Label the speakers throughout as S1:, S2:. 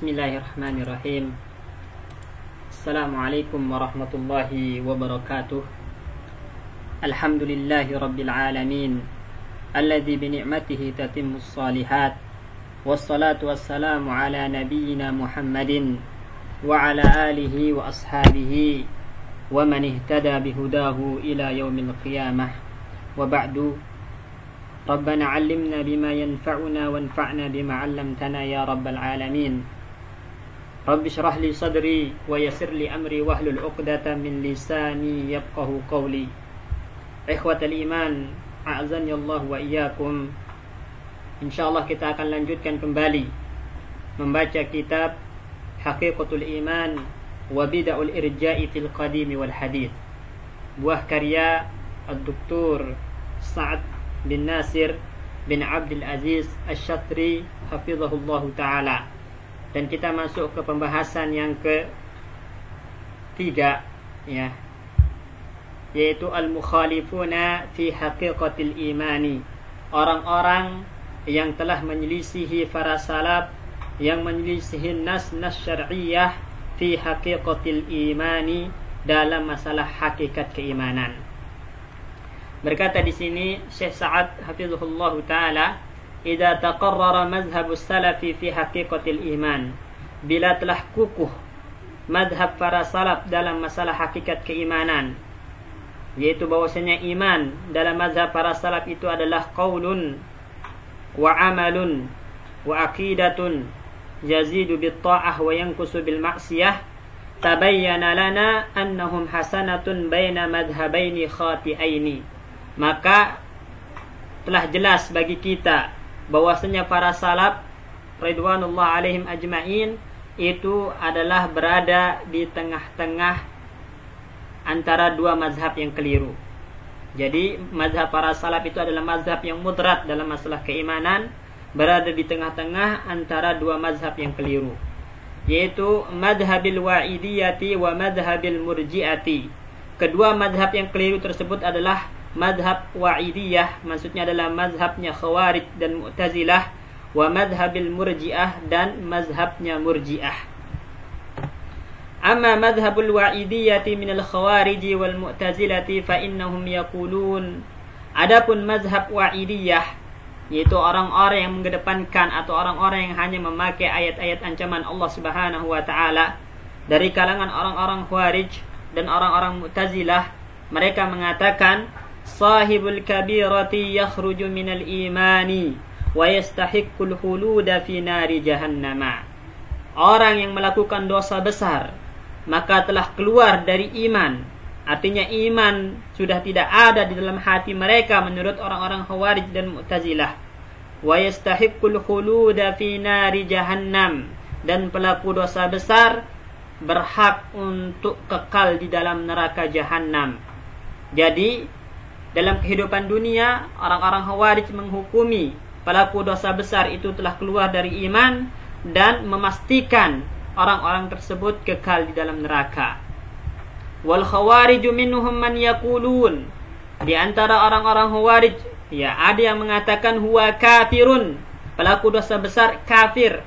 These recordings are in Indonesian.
S1: Bismillahirrahmanirrahim. Assalamualaikum warahmatullahi wabarakatuh. Alhamdulillahi rabbil alamin, alladzi bi ni'matihi tatimmus shalihat. Wassalatu wassalamu ala nabiyyina Muhammadin wa ala alihi wa ashabihi wa man ihtada bihudahu ila yaumil qiyamah. Wa ba'du. Rabbana 'allimna bima yanfa'una wanfa'na bima 'allamtana ya rabbal alamin. Rabbi shrah li sadri wa yassir li amri wahlul 'uqdatam min lisani yafqahu qawli. Ikhwatal iman, a'azani Allah wa iyyakum. Insyaallah kita akan lanjutkan kembali membaca kitab Haqiqatul Iman wa Bid'ul Irja'i fil Qadim wal Hadith, buah karya Ad-Doktor Sa'ad bin Nasir bin Abdul Aziz Asy-Syatri hafizahullahu ta'ala. Dan kita masuk ke pembahasan yang ketiga, ya, yaitu al-mukhalifuna fi haqiqatil imani, orang-orang yang telah menyelisihi para salaf, yang menyelisihi nas-nas syar'iyyah fi haqiqatil imani, dalam masalah hakikat keimanan. Berkata di sini Syekh Sa'ad hafizahullah taala, "Idza taqarrara mazhabus salafi fi haqiqatil iman." Bila telah kukuh mazhab para salaf dalam masalah hakikat keimanan, yaitu bahwasanya iman dalam mazhab para salaf itu adalah qaulun wa amalun wa aqidatun yazidu bit ta'ah wa yanqusu bil ma'siyah, tabayyana lana annahum hasanatun baina madhhabaini khati'aini. Maka telah jelas bagi kita bahwasanya para salaf ridwanullah alaihim ajma'in itu adalah berada di tengah-tengah antara dua mazhab yang keliru. Jadi mazhab para salaf itu adalah mazhab yang mudrat dalam masalah keimanan, berada di tengah-tengah antara dua mazhab yang keliru, yaitu madhabil wa'idiyati wa madhabil murji'ati. Kedua mazhab yang keliru tersebut adalah madhab wa'idiyah, maksudnya adalah mazhabnya khawarij dan mu'tazilah, wa madhabil murji'ah, dan mazhabnya murji'ah. Amma madhabul wa'idiyati minal khawariji wal mu'tazilati fa innahum yaqulun. Adapun mazhab wa'idiyah, yaitu orang-orang yang mengedepankan atau orang-orang yang hanya memakai ayat-ayat ancaman Allah Subhanahu wa taala dari kalangan orang-orang khawarij dan orang-orang mu'tazilah, mereka mengatakan sahibul kabirati yakhruju minal imani wa yastahiqqul khuluda fi nari jahannama. Orang yang melakukan dosa besar maka telah keluar dari iman. Artinya iman sudah tidak ada di dalam hati mereka menurut orang-orang khawarij dan mu'tazilah. Wa yastahiqqul khuluda fi nari jahannam, dan pelaku dosa besar berhak untuk kekal di dalam neraka jahannam. Jadi dalam kehidupan dunia, orang-orang khawarij menghukumi pelaku dosa besar itu telah keluar dari iman dan memastikan orang-orang tersebut kekal di dalam neraka. Wal khawariju minhum man yaqulun. Di antara orang-orang khawarij, ya, ada yang mengatakan huwa kafirun, pelaku dosa besar kafir.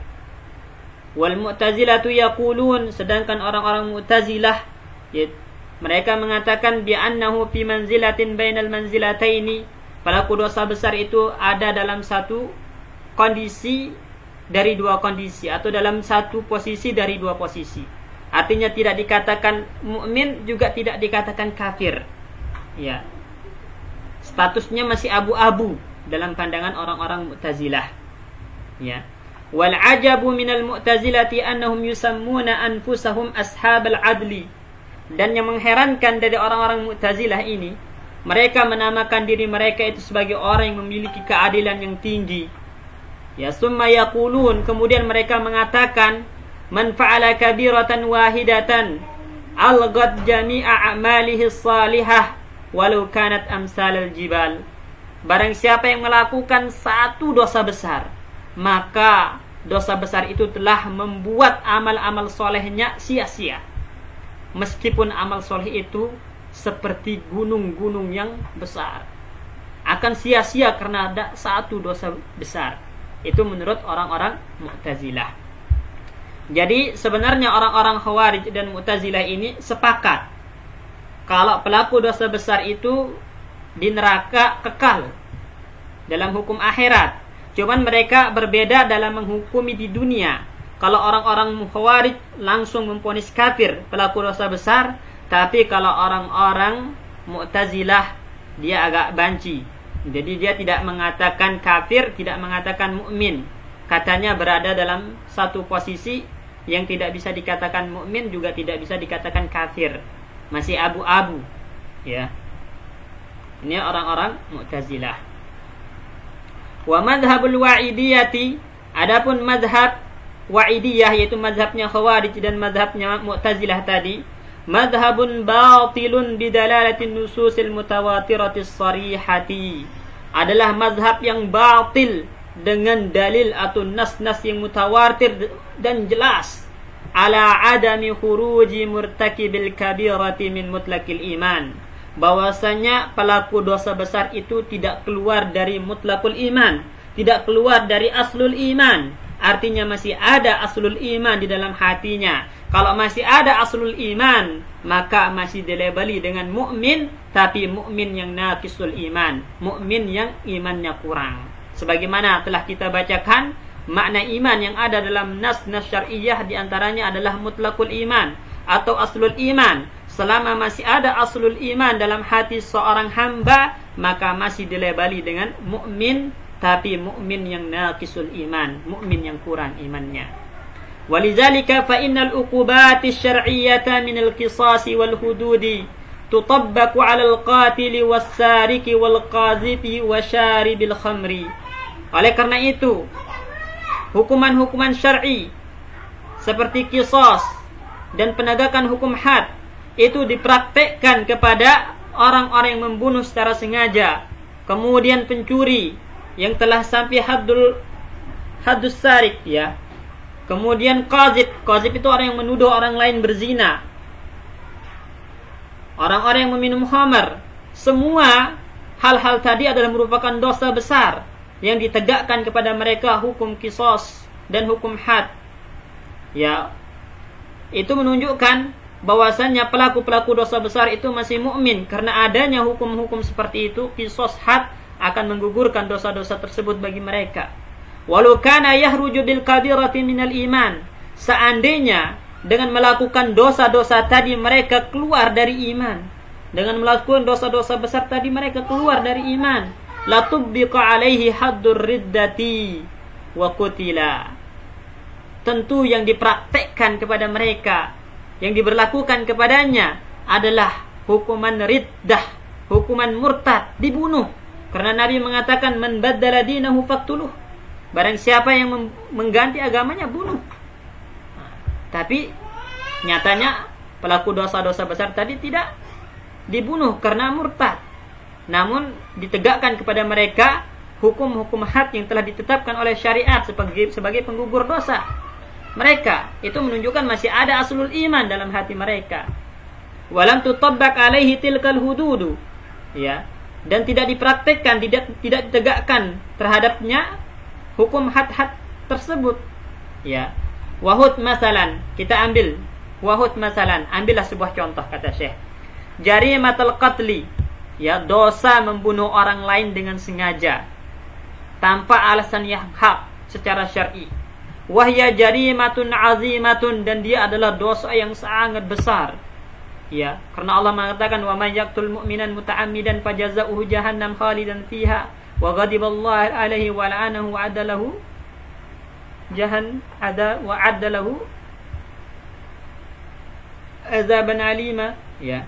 S1: Wal mu'tazilatu yaqulun, sedangkan orang-orang mu'tazilah, ya, mereka mengatakan bi annahu fi manzilatin bainal manzilataini, pelaku dosa besar itu ada dalam satu kondisi dari dua kondisi, atau dalam satu posisi dari dua posisi. Artinya tidak dikatakan mukmin, juga tidak dikatakan kafir. Ya. Statusnya masih abu-abu dalam pandangan orang-orang Mu'tazilah. Ya. Wal ajabu minal mu'tazilati annahum yusammuna anfusahum ashabal adli. Dan yang mengherankan dari orang-orang Mu'tazilah ini, mereka menamakan diri mereka itu sebagai orang yang memiliki keadilan yang tinggi. Ya, summa yaqulun, kemudian mereka mengatakan man fa'ala kabiratan wahidatan alghat jami'a a'malihi salihah walau kanat amsalal jibal. Barang siapa yang melakukan satu dosa besar, maka dosa besar itu telah membuat amal-amal solehnya sia-sia, meskipun amal soleh itu seperti gunung-gunung yang besar, akan sia-sia karena ada satu dosa besar. Itu menurut orang-orang Mu'tazilah. Jadi sebenarnya orang-orang Khawarij dan Mu'tazilah ini sepakat kalau pelaku dosa besar itu di neraka kekal dalam hukum akhirat. Cuman mereka berbeda dalam menghukumi di dunia. Kalau orang-orang Khawarij langsung memvonis kafir pelaku dosa besar, tapi kalau orang-orang Mu'tazilah dia agak banci. Jadi dia tidak mengatakan kafir, tidak mengatakan mukmin. Katanya berada dalam satu posisi yang tidak bisa dikatakan mukmin, juga tidak bisa dikatakan kafir. Masih abu-abu, ya. Ini orang-orang Mu'tazilah. Wa madhabul wa'idiyati, adapun madhab wa'idiyah yaitu madhabnya Khawarij dan madhabnya Mu'tazilah tadi, madhabun batilun bidalalatin nususil mutawatiratis sarihati, adalah madhab yang batil dengan dalil atau nas-nas yang mutawatir dan jelas, ala adami khuruji murtakibil kabirati min mutlaqil iman, bahwasanya pelaku dosa besar itu tidak keluar dari mutlaqul iman, tidak keluar dari aslul iman. Artinya masih ada aslul iman di dalam hatinya. Kalau masih ada aslul iman, maka masih dilabeli dengan mukmin, tapi mukmin yang naqisul iman, mukmin yang imannya kurang. Sebagaimana telah kita bacakan, makna iman yang ada dalam nas-nas syar'iyyah diantaranya adalah mutlaqul iman atau aslul iman. Selama masih ada aslul iman dalam hati seorang hamba, maka masih dilabeli dengan mukmin, tapi mukmin yang naqisul iman, mukmin yang kurang imannya. Walidzalika fa innal uqubati syar'iyyata min al-qisas wal hududi tutabbaqu 'ala al-qatil was-sariqi wal-qazifi wa syaribil khamri. Oleh karena itu, hukuman-hukuman syar'i seperti qisas dan penegakan hukum had itu dipraktekkan kepada orang-orang yang membunuh secara sengaja, kemudian pencuri yang telah sampai haddus sarik, ya. Kemudian qazif itu orang yang menuduh orang lain berzina, orang-orang yang meminum khamar. Semua hal-hal tadi adalah merupakan dosa besar yang ditegakkan kepada mereka hukum qisas dan hukum had, ya. Itu menunjukkan bahwasannya pelaku-pelaku dosa besar itu masih mukmin, karena adanya hukum-hukum seperti itu, qisas had, akan menggugurkan dosa-dosa tersebut bagi mereka. Walau kana yahruju bil kabirati minal iman, seandainya dengan melakukan dosa-dosa tadi mereka keluar dari iman, dengan melakukan dosa-dosa besar tadi mereka keluar dari iman, la tubbiqa alaihi haddur riddati wa qutila, tentu yang dipraktekkan kepada mereka, yang diberlakukan kepadanya adalah hukuman riddah, hukuman murtad, dibunuh. Karena Nabi mengatakan, man baddala dinahu faqtuluh, barang siapa yang mengganti agamanya, bunuh. Tapi nyatanya pelaku dosa-dosa besar tadi tidak dibunuh karena murtad, namun ditegakkan kepada mereka hukum-hukum had yang telah ditetapkan oleh syariat sebagai penggugur dosa mereka. Itu menunjukkan masih ada aslul iman dalam hati mereka. Walam tutabbaq alaihi tilkal hududu, ya, dan tidak dipraktekkan, tidak ditegakkan terhadapnya hukum had-had tersebut, ya. Wahud masalan, kita ambil wahud masalan, ambillah sebuah contoh, kata Syekh. Jarimatul qatli, ya, dosa membunuh orang lain dengan sengaja tanpa alasan yang hak secara syar'i. Wahya jarimatun azimatun, dan dia adalah dosa yang sangat besar, ya, karena Allah mengatakan, wa may yaqtul mu'minan muta'ammidan fajazauhu jahannam khalidan fiha wa ghadiballahu alaihi wa la'anahu wa adalahu azaban alima, ya.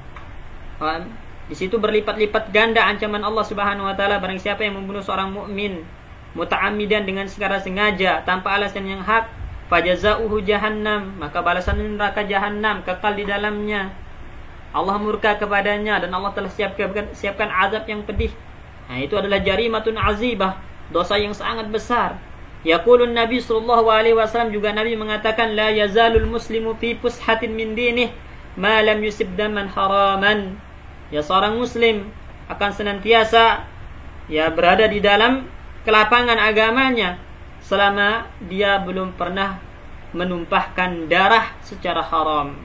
S1: Di situ berlipat-lipat ganda ancaman Allah Subhanahu wa taala barang siapa yang membunuh seorang mukmin muta'ammidan dengan secara sengaja tanpa alasan yang hak, fajazauhu jahannam, maka balasannya neraka jahannam, kekal di dalamnya. Allah murka kepadanya dan Allah telah siapkan azab yang pedih. Nah, itu adalah jarimatun azibah, dosa yang sangat besar. Yaqulun Nabi sallallahu alaihi wasallam, juga Nabi mengatakan, la yazalul muslimu fi fushatin min dinih ma lam yusib daman haraman. Ya, seorang muslim akan senantiasa, ya, berada di dalam kelapangan agamanya selama dia belum pernah menumpahkan darah secara haram.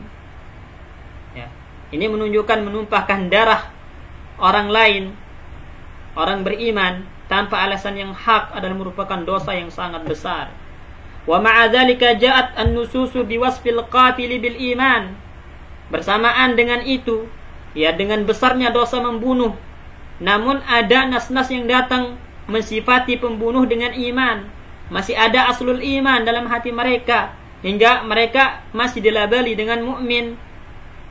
S1: Ya. Ini menunjukkan menumpahkan darah orang lain, orang beriman tanpa alasan yang hak adalah merupakan dosa yang sangat besar. Wa ma'a dzalika ja'at an-nususu biwasfil qatil bil iman. Bersamaan dengan itu, ya, dengan besarnya dosa membunuh, namun ada nas-nas yang datang mensifati pembunuh dengan iman. Masih ada aslul iman dalam hati mereka, hingga mereka masih dilabeli dengan mukmin.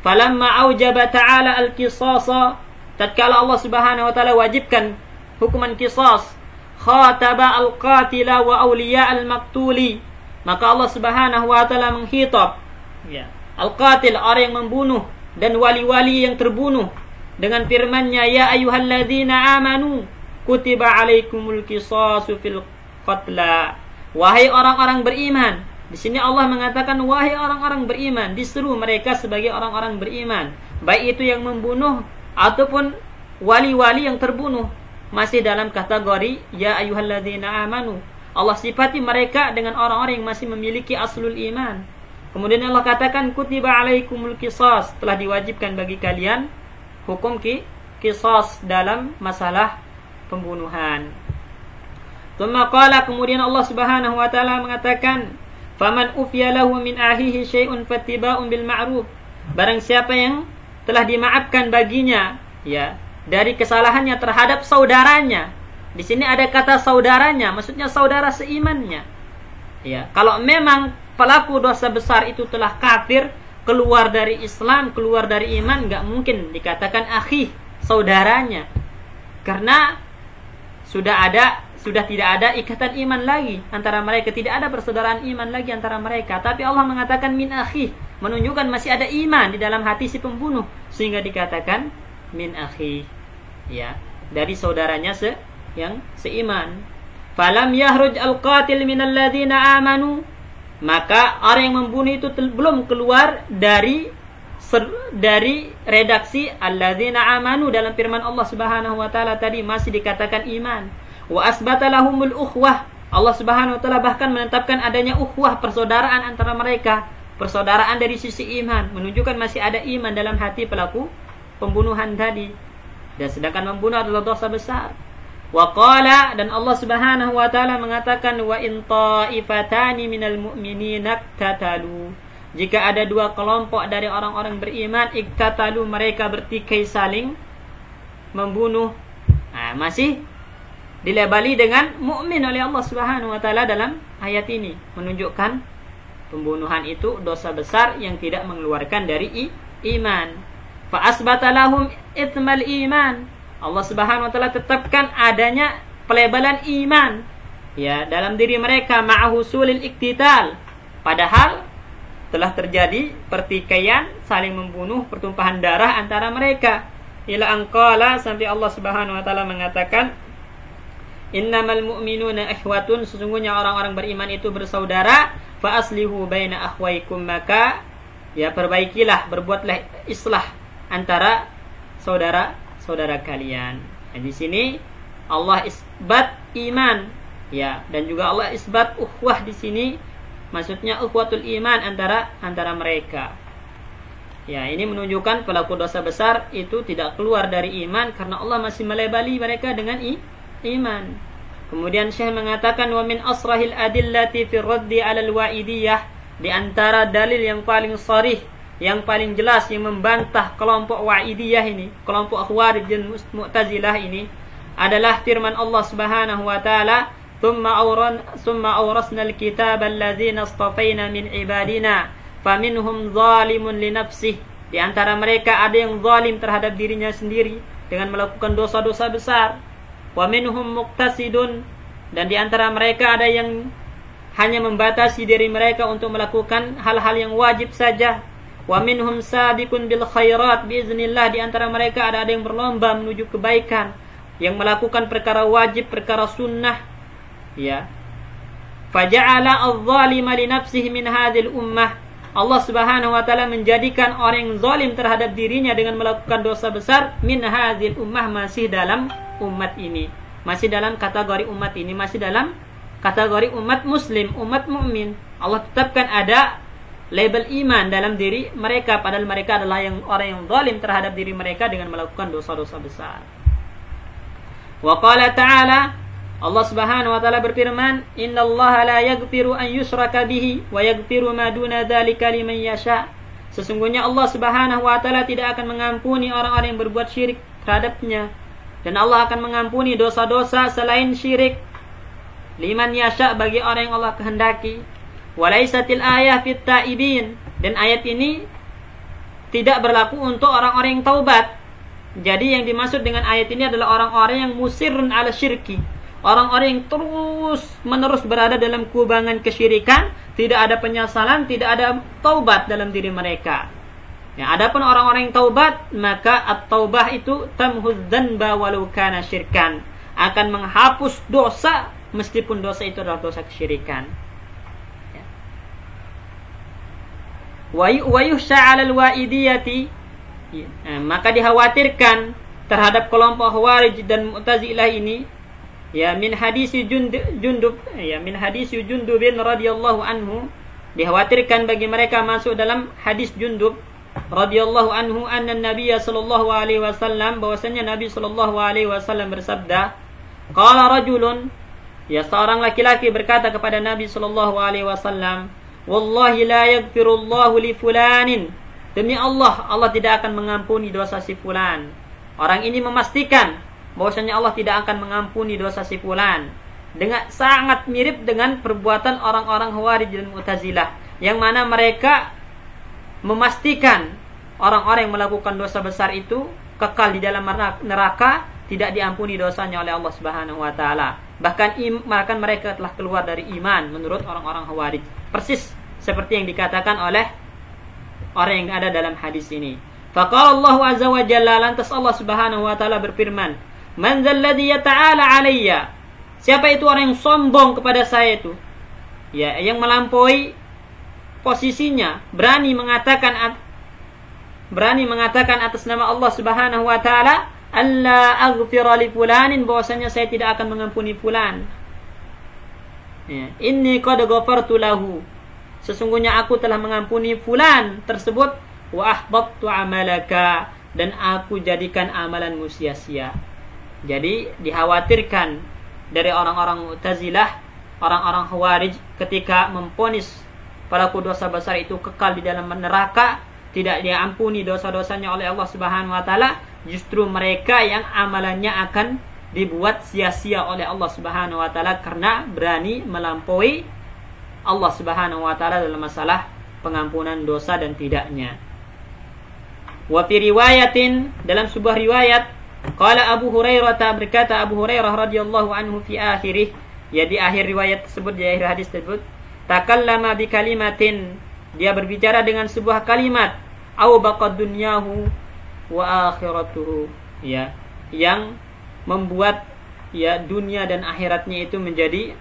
S1: Falamma aujaba ta'ala al-qisasa, tatkala Allah Subhanahu wa taala wajibkan hukuman qisas, khataba al-qatila wa awliya al-maqtuli, maka Allah Subhanahu wa taala menghitab, ya, al-qatil, orang yang membunuh, dan wali-wali yang terbunuh dengan firman-Nya, ya ayyuhalladzina amanu kutiba alaikumul qisasu fil qatla. Wahai orang-orang beriman. Di sini Allah mengatakan wahai orang-orang beriman, diseru mereka sebagai orang-orang beriman, baik itu yang membunuh ataupun wali-wali yang terbunuh, masih dalam kategori ya ayyuhalladzina amanu. Allah sifati mereka dengan orang-orang yang masih memiliki aslul iman. Kemudian Allah katakan kutiba alaikumul qisas, telah diwajibkan bagi kalian hukum qisas dalam masalah pembunuhan. Tsumma qala, kemudian Allah Subhanahu wa taala mengatakan, faman ufiya lahu min ahihi syai'un fattiba'un bil ma'ruf. Barang siapa yang telah dimaafkan baginya, ya, dari kesalahannya terhadap saudaranya. Di sini ada kata saudaranya, maksudnya saudara seimannya. Ya, kalau memang pelaku dosa besar itu telah kafir, keluar dari Islam, keluar dari iman, enggak mungkin dikatakan akhi, saudaranya. Karena sudah tidak ada ikatan iman lagi antara mereka, tidak ada persaudaraan iman lagi antara mereka. Tapi Allah mengatakan min akhi, menunjukkan masih ada iman di dalam hati si pembunuh, sehingga dikatakan min akhi, ya, dari saudaranya yang seiman. Falam yahruj al-qatil minal ladzina amanu, maka orang yang membunuh itu belum keluar dari redaksi alladzina amanu dalam firman Allah Subhanahu wa taala tadi, masih dikatakan iman. Wa asbata lahumul ukhwah, Allah Subhanahu wa taala bahkan menetapkan adanya ukhwah, persaudaraan antara mereka, persaudaraan dari sisi iman, menunjukkan masih ada iman dalam hati pelaku pembunuhan tadi. Dan sedangkan membunuh adalah dosa besar. Wa qala, dan Allah Subhanahu wa taala mengatakan wa in ta'ifatani minal mu'minina iqtatalu, jika ada dua kelompok dari orang-orang beriman, iqtatalu, mereka bertikai saling membunuh, masih dilabeli dengan mukmin oleh Allah Subhanahu wa taala dalam ayat ini, menunjukkan pembunuhan itu dosa besar yang tidak mengeluarkan dari iman. Fa asbata lahum itsmal iman, Allah Subhanahu wa taala tetapkan adanya pelebalan iman, ya, dalam diri mereka, ma'husulil iktital, padahal telah terjadi pertikaian, saling membunuh, pertumpahan darah antara mereka. Ila anqala, sampai Allah Subhanahu wa taala mengatakan innamal mu'minuna ikhwatun, sesungguhnya orang-orang beriman itu bersaudara, fa aslihu baina akhwaikum, maka ya perbaikilah, berbuatlah islah antara saudara kalian. Nah, di sini Allah isbat iman, ya, dan juga Allah isbat ukhuwah di sini, maksudnya ukhuwatul iman antara mereka. Ya, ini menunjukkan pelaku dosa besar itu tidak keluar dari iman karena Allah masih melabeli mereka dengan iman. Kemudian Syekh mengatakan wa min asrahil adillati fi raddi 'alal wa'idiyah, di antara dalil yang paling sharih, yang paling jelas yang membantah kelompok wa'idiyah ini, kelompok Khawarij dan Mu'tazilah ini, adalah firman Allah Subhanahu wa taala, "Tsumma awrasna al-kitaba alladzina istafayna min ibadina, faminhum zalimun li nafsihi." Di antara mereka ada yang zalim terhadap dirinya sendiri dengan melakukan dosa-dosa besar. Wa minhum muqtasidun, dan di antara mereka ada yang hanya membatasi diri mereka untuk melakukan hal-hal yang wajib saja. Wa minhum sabiqun bil khairat biiznillah, di antara mereka ada yang berlomba menuju kebaikan, yang melakukan perkara wajib, perkara sunnah, ya. Faja'ala adh-dhalima li nafsihi min hadhil ummah, Allah Subhanahu wa taala menjadikan orang yang zalim terhadap dirinya dengan melakukan dosa besar, min hadhil ummah, masih dalam umat ini, masih dalam kategori umat ini, masih dalam kategori umat muslim, umat mukmin. Allah tetapkan ada label iman dalam diri mereka, padahal mereka adalah orang yang zalim terhadap diri mereka dengan melakukan dosa-dosa besar. Wa qala ta'ala, Allah Subhanahu wa taala berfirman, "Innallaha la yaghfiru an yushraka bihi wa yaghfiru ma duna dzalika liman yasha." Sesungguhnya Allah Subhanahu wa taala tidak akan mengampuni orang-orang yang berbuat syirik terhadapnya, dan Allah akan mengampuni dosa-dosa selain syirik liman yasha, bagi orang yang Allah kehendaki. Walaisatil ayah fit taibin, dan ayat ini tidak berlaku untuk orang-orang yang taubat. Jadi yang dimaksud dengan ayat ini adalah orang-orang yang musirun ala syirki, orang-orang yang terus menerus berada dalam kubangan kesyirikan, tidak ada penyesalan, tidak ada taubat dalam diri mereka. Ya, adapun orang-orang yang taubat, maka at-taubah itu tamhuz dzanba walau kana syirkan, akan menghapus dosa meskipun dosa itu adalah dosa kesyirikan. Wa yuhsha 'alal wa'idiyati, maka dikhawatirkan terhadap kelompok Khawarij dan Mu'tazilah ini, ya, min hadis Jundub bin radhiyallahu anhu, dikhawatirkan bagi mereka masuk dalam hadis Jundub radhiyallahu anhu, anna Nabiya sallallahu alaihi wasallam, bahwasanya Nabi sallallahu alaihi wasallam bersabda, qala rajulun, ya, seorang laki-laki berkata kepada Nabi sallallahu alaihi wasallam, wallahi la yaghfirullahu li fulanin, demi Allah, Allah tidak akan mengampuni dosa si fulan. Orang ini memastikan bahwasanya Allah tidak akan mengampuni dosa si fulan, dengan sangat mirip dengan perbuatan orang-orang Khawarij dan Mu'tazilah, yang mana mereka memastikan orang-orang yang melakukan dosa besar itu kekal di dalam neraka, tidak diampuni dosanya oleh Allah Subhanahu wa taala. Bahkan mereka telah keluar dari iman menurut orang-orang Khawarij. Persis seperti yang dikatakan oleh orang yang ada dalam hadis ini. Faqala Allah azza wa jalla, lantas Allah Subhanahu wa taala berfirman, "Man dzalladzi yata'ala 'alayya?" Siapa itu orang yang sombong kepada saya itu? Ya, yang melampaui posisinya, berani mengatakan atas nama Allah Subhanahu wa taala, "Alla aghfira li fulanin," bahwasanya saya tidak akan mengampuni fulan. Ya, inni qad ghafartu lahu, sesungguhnya aku telah mengampuni fulan tersebut, wa ahbattu amalaka, dan aku jadikan amalanmu sia-sia. Jadi dikhawatirkan dari orang-orang Mu'tazilah, orang-orang Khawarij, ketika memponis pelaku dosa besar itu kekal di dalam neraka, tidak diampuni dosa-dosanya oleh Allah Subhanahu wa taala, justru mereka yang amalannya akan dibuat sia-sia oleh Allah Subhanahu wa taala karena berani melampaui Allah Subhanahu wa taala dalam masalah pengampunan dosa dan tidaknya. Wa fi riwayatin, dalam sebuah riwayat, qala Abu Hurairah, berkata Abu Hurairah radhiyallahu anhu fi akhirih, ya, di akhir riwayat tersebut, di akhir hadis tersebut, takallama bi kalimatin, dia berbicara dengan sebuah kalimat, au baqad dunyahu wa akhiratuhu, ya, yang membuat, ya, dunia dan akhiratnya itu menjadi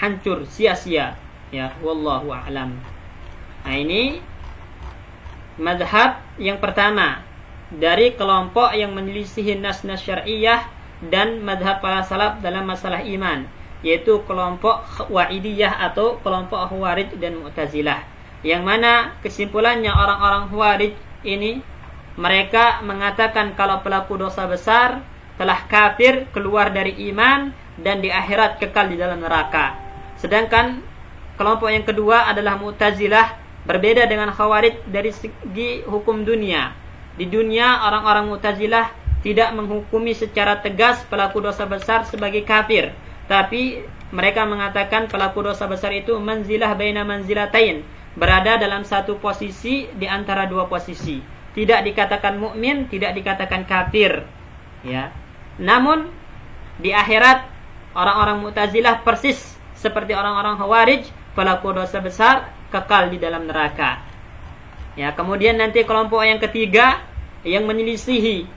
S1: hancur, sia-sia, ya, wallahu a'lam. Nah, ini mazhab yang pertama dari kelompok yang menyelisihi nas-nas syar'iyyah dan mazhab para salaf dalam masalah iman, yaitu kelompok Wa'idiyah atau kelompok Khawarij dan Mu'tazilah, yang mana kesimpulannya orang-orang Khawarij ini, mereka mengatakan kalau pelaku dosa besar telah kafir, keluar dari iman, dan di akhirat kekal di dalam neraka. Sedangkan kelompok yang kedua adalah Mu'tazilah, berbeda dengan Khawarij dari segi hukum dunia. Di dunia, orang-orang Mu'tazilah tidak menghukumi secara tegas pelaku dosa besar sebagai kafir, tapi mereka mengatakan pelaku dosa besar itu manzilah baina manzilatain, berada dalam satu posisi di antara dua posisi, tidak dikatakan mukmin, tidak dikatakan kafir, ya. Namun di akhirat orang-orang Mu'tazilah persis seperti orang-orang Khawarij, pelaku dosa besar kekal di dalam neraka. Ya, kemudian nanti kelompok yang ketiga yang menyelisihi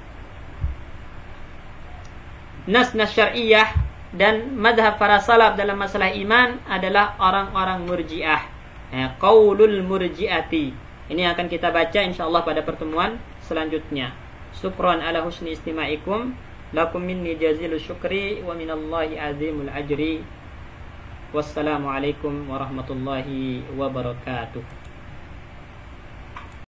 S1: nas-nas syar'iyyah dan madhab para salaf dalam masalah iman adalah orang-orang Murji'ah. Ya, qaulul murji'ati. Ini akan kita baca insyaallah pada pertemuan selanjutnya. Syukran ala husni istima'ikum. Lakum minni jazilu syukri wa minallahi azimul ajri. Wassalamualaikum warahmatullahi wabarakatuh.